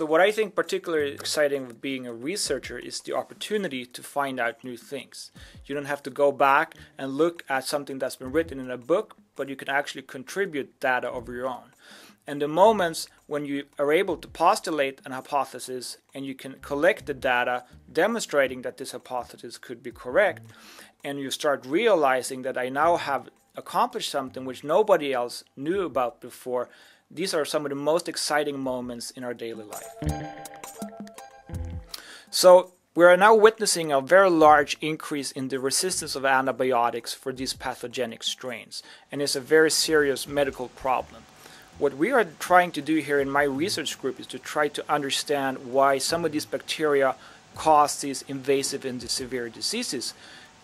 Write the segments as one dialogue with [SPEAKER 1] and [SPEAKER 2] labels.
[SPEAKER 1] what I think particularly exciting with being a researcher is the opportunity to find out new things. You don't have to go back and look at something that's been written in a book, but you can actually contribute data of your own. And the moments when you are able to postulate an hypothesis and you can collect the data demonstrating that this hypothesis could be correct, and you start realizing that I now have accomplished something which nobody else knew about before, these are some of the most exciting moments in our daily life. So we are now witnessing a very large increase in the resistance of antibiotics for these pathogenic strains, and it's a very serious medical problem. What we are trying to do here in my research group is to try to understand why some of these bacteria cause these invasive and severe diseases.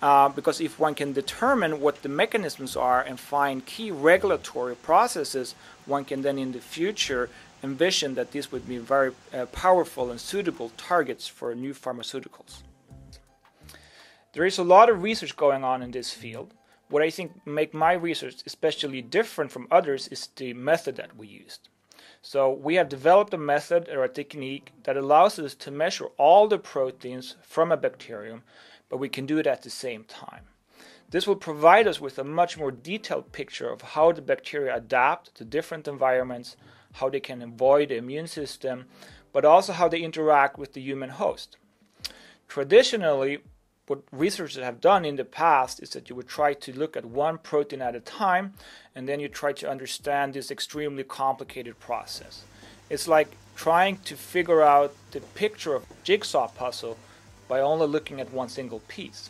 [SPEAKER 1] Because if one can determine what the mechanisms are and find key regulatory processes, one can then in the future envision that these would be very powerful and suitable targets for new pharmaceuticals. There is a lot of research going on in this field. What I think make my research especially different from others is the method that we used. So we have developed a method or a technique that allows us to measure all the proteins from a bacterium, but we can do it at the same time. This will provide us with a much more detailed picture of how the bacteria adapt to different environments, how they can avoid the immune system, but also how they interact with the human host. Traditionally, what researchers have done in the past is that you would try to look at one protein at a time, and then you try to understand this extremely complicated process. It's like trying to figure out the picture of a jigsaw puzzle by only looking at one single piece.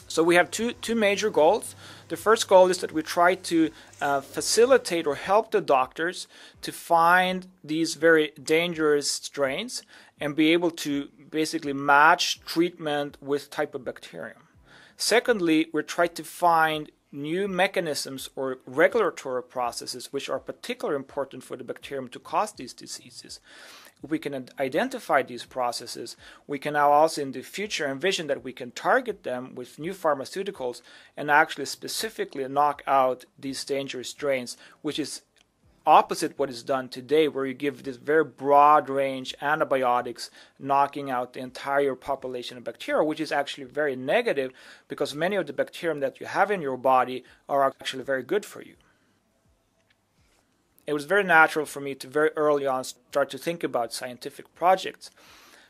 [SPEAKER 1] So we have two major goals. The first goal is that we try to facilitate or help the doctors to find these very dangerous strains and be able to basically match treatment with type of bacterium. Secondly, we try to find new mechanisms or regulatory processes which are particularly important for the bacterium to cause these diseases. If we can identify these processes, we can now also in the future envision that we can target them with new pharmaceuticals and actually specifically knock out these dangerous strains, which is opposite what is done today, where you give this very broad range antibiotics knocking out the entire population of bacteria, which is actually very negative because many of the bacterium that you have in your body are actually very good for you. It was very natural for me to very early on start to think about scientific projects.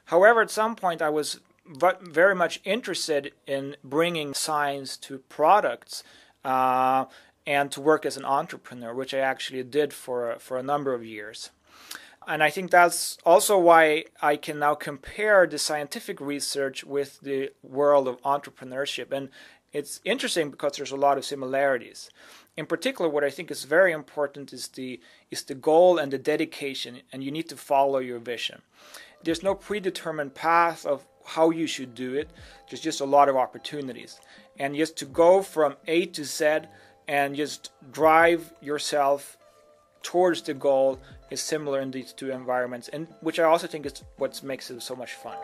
[SPEAKER 1] However, at some point I was very much interested in bringing science to products and to work as an entrepreneur, which I actually did for a number of years. And I think that's also why I can now compare the scientific research with the world of entrepreneurship. And it's interesting because there's a lot of similarities. In particular, what I think is very important is the goal and the dedication, and you need to follow your vision. There's no predetermined path of how you should do it. There's just a lot of opportunities. And just to go from A to Z and just drive yourself towards the goal is similar in these two environments, and which I also think is what makes it so much fun.